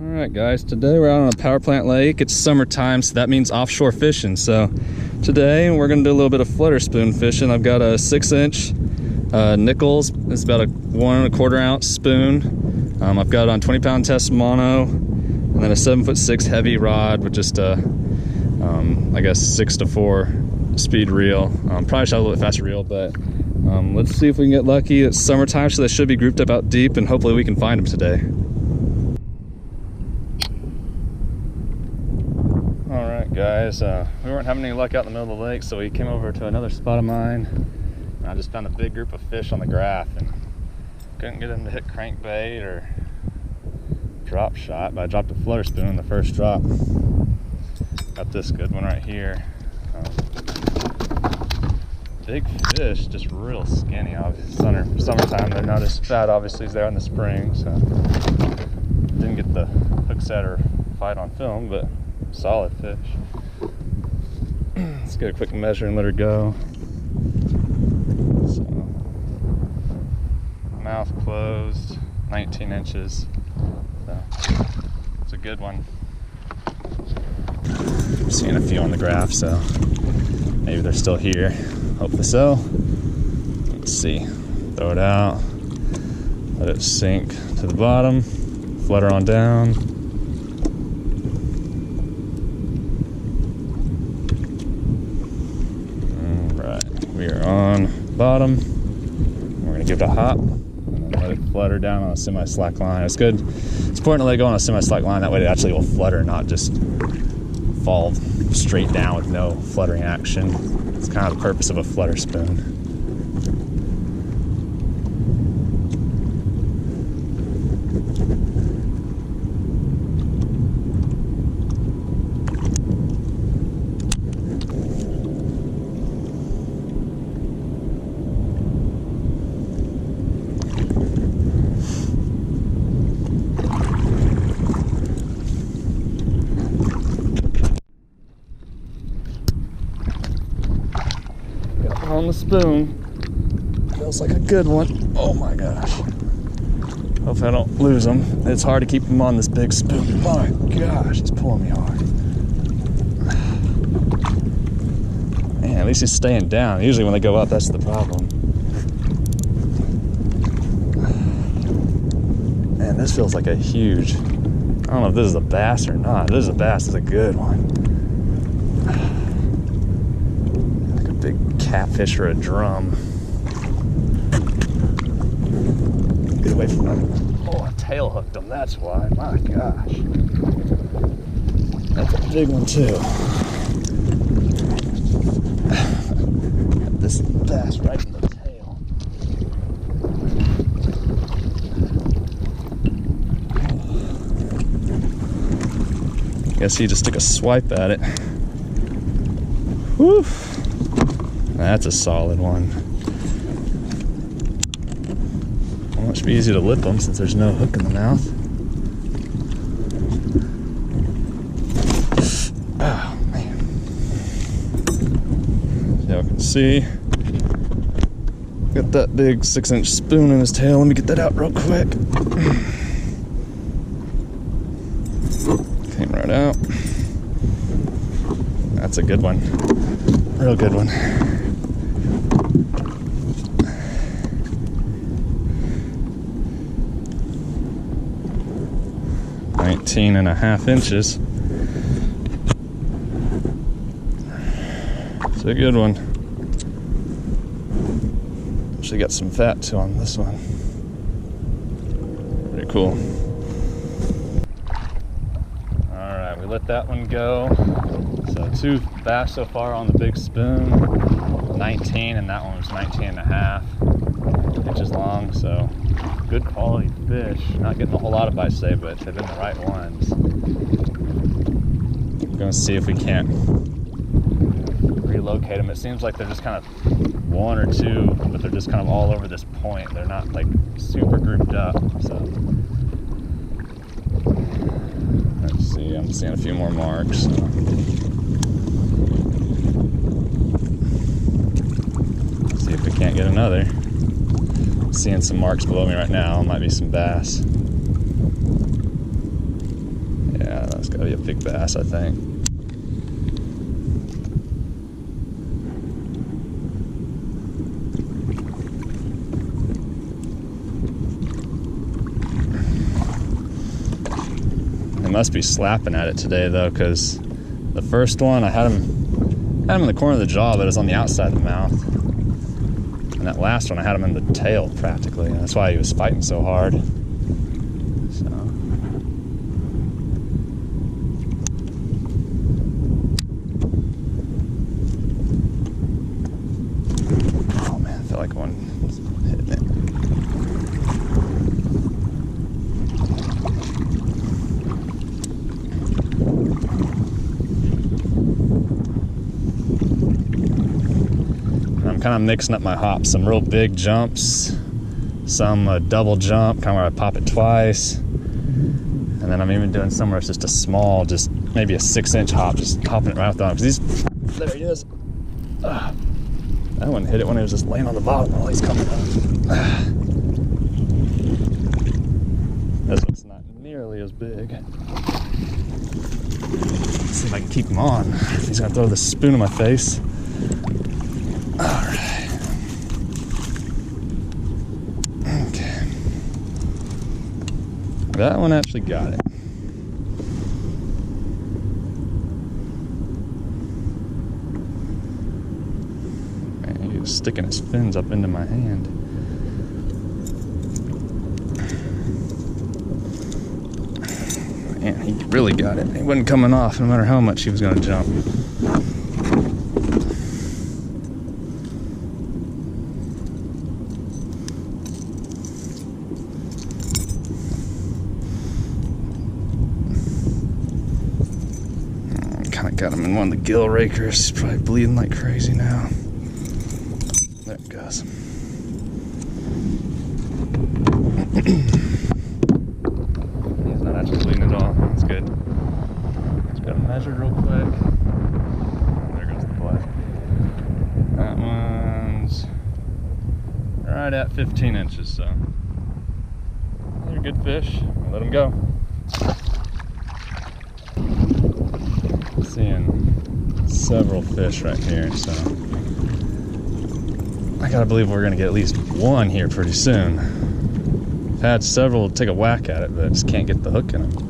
Alright guys, today we're out on a power plant lake. It's summertime, so that means offshore fishing. So today we're going to do a little bit of flutter spoon fishing. I've got a 6-inch Nichols. It's about a 1 1/4 ounce spoon. I've got it on 20-pound test mono, and then a 7'6" heavy rod with just a, I guess 6 to 4 speed reel. Probably shot a little bit faster reel, but let's see if we can get lucky. It's summertime, so they should be grouped up out deep, and hopefully we can find them today. Alright guys, we weren't having any luck out in the middle of the lake, so we came over to another spot of mine. And I just found a big group of fish on the graph and couldn't get them to hit crankbait or drop shot, but I dropped a flutter spoon in the first drop. Got this good one right here. Big fish, just real skinny. Obviously, summertime, they're not as fat obviously as they are in the spring, so didn't get the hook set or fight on film, but solid fish. Let's get a quick measure and let her go. So, mouth closed, 19 inches. So, it's a good one. I'm seeing a few on the graph, so maybe they're still here. Hopefully so. Let's see. Throw it out. Let it sink to the bottom. Flutter on down. We are on bottom. We're gonna give it a hop and then let it flutter down on a semi-slack line. It's good. It's important to let it go on a semi-slack line. That way it actually will flutter, not just fall straight down with no fluttering action. It's kind of the purpose of a flutter spoon. On the spoon. Feels like a good one. Oh my gosh. Hopefully I don't lose them. It's hard to keep them on this big spoon. My gosh, he's pulling me hard. Man, at least he's staying down. Usually when they go up, that's the problem. Man, this feels like a huge, I don't know if this is a bass or not. If this is a bass, it's a good one. Catfish or a drum. Get away from them. Oh, I tail hooked them, that's why. My gosh. That's a big one too. Got this bass right in the tail. Guess he just took a swipe at it. Whew. That's a solid one. Well, it should be easy to lip them since there's no hook in the mouth. Oh, man. Y'all can see. Got that big 6-inch spoon in his tail. Let me get that out real quick. Came right out. That's a good one. Real good one. 19.5 inches. It's a good one. Actually got some fat too on this one. Pretty cool. Alright, we let that one go. So 2 bass so far on the big spoon. 19, and that one was 19.5 inches long, so good quality fish. Not getting a whole lot of bites today, but they've been the right ones. I'm gonna see if we can't relocate them. It seems like they're just kind of 1 or 2, but they're just kind of all over this point. They're not like super grouped up, so. Let's see, I'm seeing a few more marks. So. See if we can't get another. Seeing some marks below me right now. Might be some bass. gonna be a big bass, I think. They must be slapping at it today though, because the first one I had him in the corner of the jaw, but it was on the outside of the mouth. And that last one I had him in the tail practically, and that's why he was fighting so hard. So. Oh man, I feel like one was hitting it. Kind of mixing up my hops, some real big jumps, some double jump, kind of where I pop it twice, and then I'm even doing some where it's just a small, just maybe a 6-inch hop, just hopping it right off the bottom. Because there he is. That one hit it when it was just laying on the bottom while he's coming up. This one's not nearly as big. Let's see if I can keep him on. He's gonna throw the spoon in my face. Alright. Okay. That one actually got it. Man, he was sticking his fins up into my hand. Man, he really got it. He wasn't coming off no matter how much he was going to jump. Got him in one of the gill rakers. He's probably bleeding like crazy now. There it goes. He's not actually bleeding at all. That's good. Just got him measured real quick. There goes the black. That one's right at 15 inches, so they're a good fish. I'll let him go. Seeing several fish right here, so I gotta believe we're gonna get at least one here pretty soon. I've had several take a whack at it, but I just can't get the hook in them.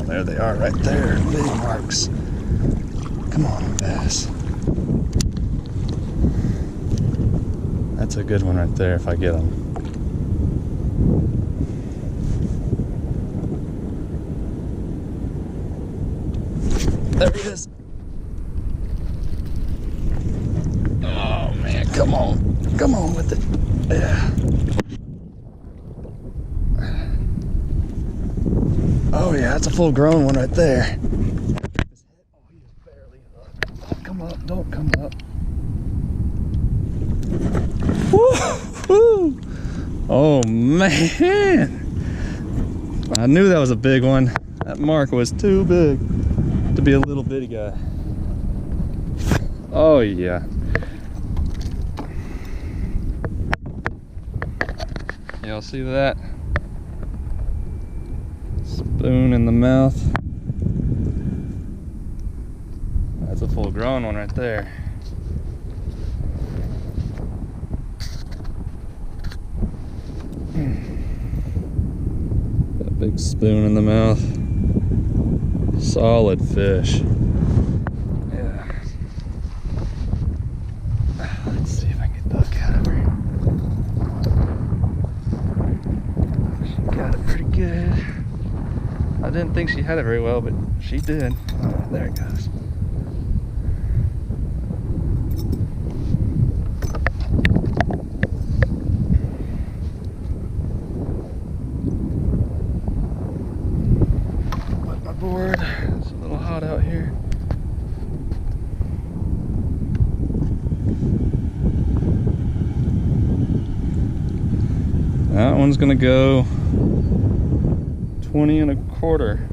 There they are right there, big marks. Come on, bass. That's a good one right there if I get them. There he is. Oh man, come on. Come on with it. Yeah. Oh yeah, that's a full grown one right there. Oh, he is barely up. Don't come up, don't come up. Woo! Oh man! I knew that was a big one. That mark was too big to be a little bitty guy. Oh yeah. Y'all see that? Spoon in the mouth. That's a full grown one right there. That big spoon in the mouth. Solid fish. Yeah. Let's see if I can get the hook out of her. She got it pretty good. I didn't think she had it very well, but she did. Oh, there it goes. Wet my board. It's a little hot out here. That one's gonna go 20 and a quarter.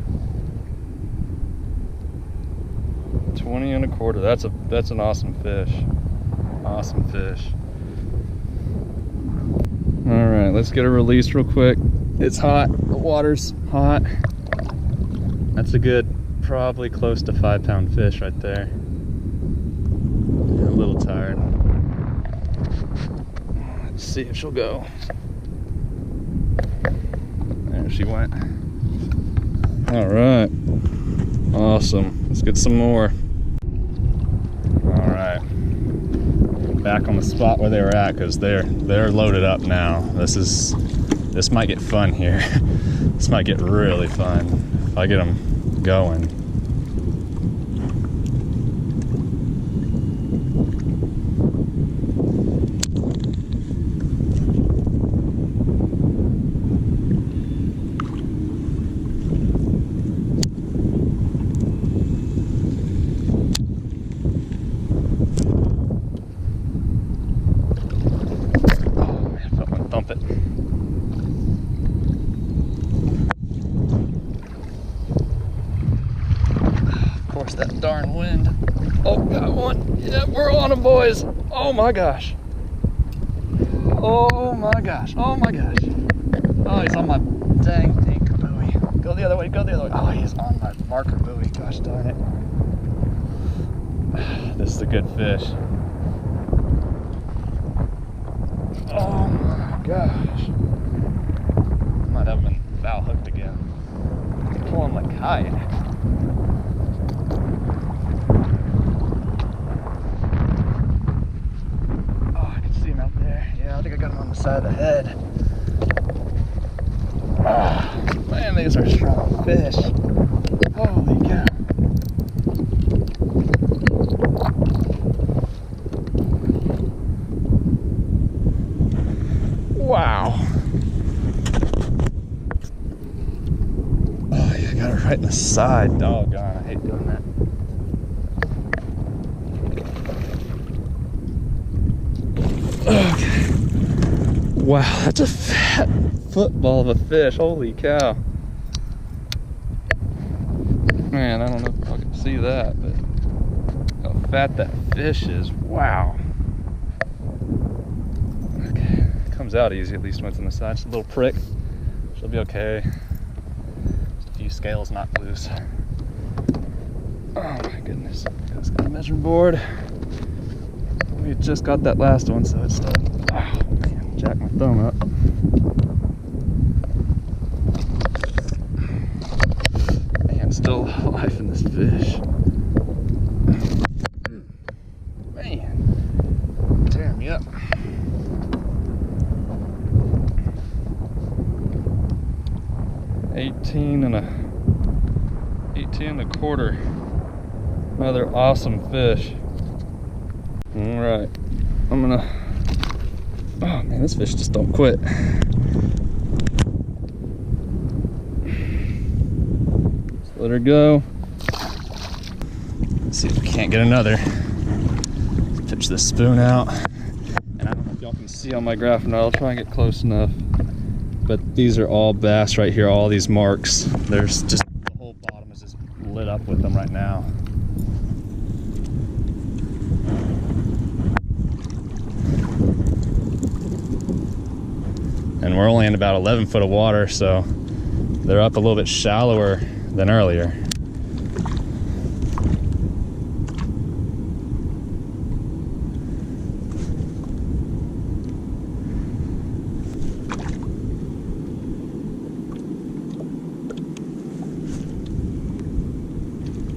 20 and a quarter. That's an awesome fish. Awesome fish. All right, let's get a release real quick. It's hot. The water's hot. That's a good, probably close to 5-pound fish right there. Yeah, a little tired. Let's see if she'll go. There she went. All right. Awesome. Let's get some more. All right. Back on the spot where they were at, because they're loaded up now. This might get fun here. This might get really fun if I get them going. Thump it. Of course, that darn wind. Oh, got one. Yeah, we're on them, boys. Oh my gosh. Oh my gosh. Oh my gosh. Oh, he's on my dang anchor buoy. Go the other way. Go the other way. Oh, he's on my marker buoy. Gosh darn it. This is a good fish. Oh my gosh. Might have been bow hooked again. Pull him like kayak. Oh, I can see him out there. Yeah, I think I got him on the side of the head. Oh, man, these are strong fish. Holy cow. Wow. Oh, yeah, I got it right in the side. Doggone, I hate doing that. Okay. Wow, that's a fat football of a fish. Holy cow. Man, I don't know if I can see that, but how fat that fish is. Wow. Okay. Comes out easy, at least when it's on the side. Just a little prick. She'll be okay. Just a few scales knocked loose. Oh my goodness. Just got a measuring board. We just got that last one, so it's still. Oh man, jack my thumb up. Man, still life in this fish. Man, tearing me up. $18 and a quarter. Another awesome fish. All right, I'm gonna. Oh man, this fish just don't quit. Just let her go. Let's see if we can't get another. Pitch this spoon out. And I don't know if y'all can see on my graphing rod. I'll try and get close enough. But these are all bass right here, all these marks. There's just, the whole bottom is just lit up with them right now. And we're only in about 11 foot of water, so they're up a little bit shallower than earlier.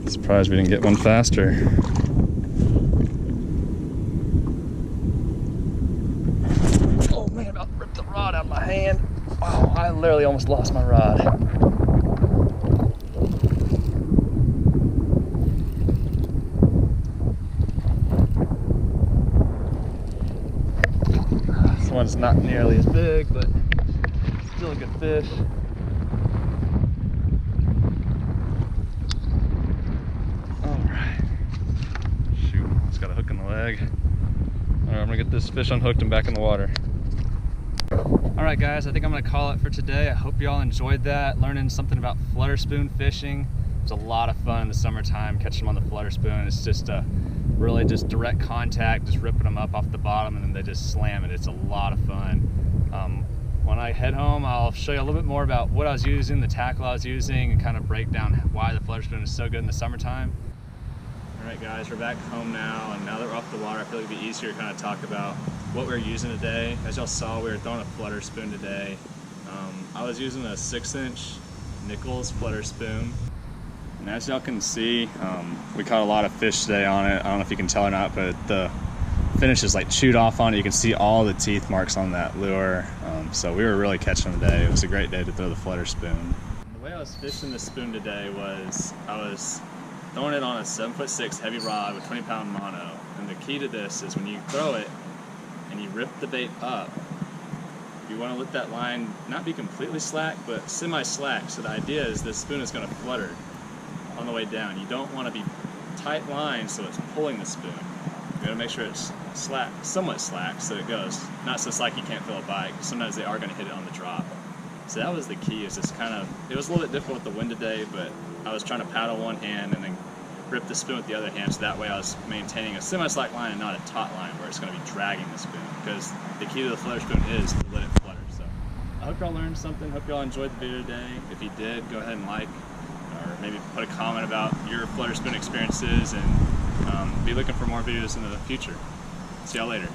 Surprised we didn't get one faster. Oh man, about to rip the rod out of my hand. Oh, I literally almost lost my rod. This one's not nearly as big, but still a good fish. Got a hook in the leg. All right, I'm gonna get this fish unhooked and back in the water. All right, guys, I think I'm gonna call it for today. I hope y'all enjoyed that, learning something about flutter spoon fishing. It's a lot of fun in the summertime, catching them on the flutter spoon. It's just really just direct contact, just ripping them up off the bottom and then they just slam it. It's a lot of fun. When I head home, I'll show you a little bit more about what I was using, the tackle I was using, and kind of break down why the flutter spoon is so good in the summertime. All right, guys, we're back home now, and now that we're off the water, I feel like it'd be easier to kind of talk about what we were using today. As y'all saw, we were throwing a flutter spoon today. I was using a 6-inch Nichols flutter spoon. And as y'all can see, we caught a lot of fish today on it. I don't know if you can tell or not, but the finish is like chewed off on it. You can see all the teeth marks on that lure. So we were really catching them today. It was a great day to throw the flutter spoon. The way I was fishing the spoon today was I was throwing it on a 7'6" heavy rod with 20-pound mono. And the key to this is when you throw it and you rip the bait up, you want to let that line not be completely slack, but semi-slack. So the idea is this spoon is going to flutter on the way down. You don't want to be tight line so it's pulling the spoon. You got to make sure it's slack, somewhat slack, so it goes. Not so slack you can't feel a bite. Sometimes they are going to hit it on the drop. So that was the key. Is just kind of, it was a little bit difficult with the wind today, but I was trying to paddle one hand and then rip the spoon with the other hand, so that way I was maintaining a semi-slack line and not a taut line where it's going to be dragging the spoon, because the key to the flutter spoon is to let it flutter. So I hope y'all learned something. Hope y'all enjoyed the video today. If you did, go ahead and like, or maybe put a comment about your flutter spoon experiences, and be looking for more videos in the future. See y'all later.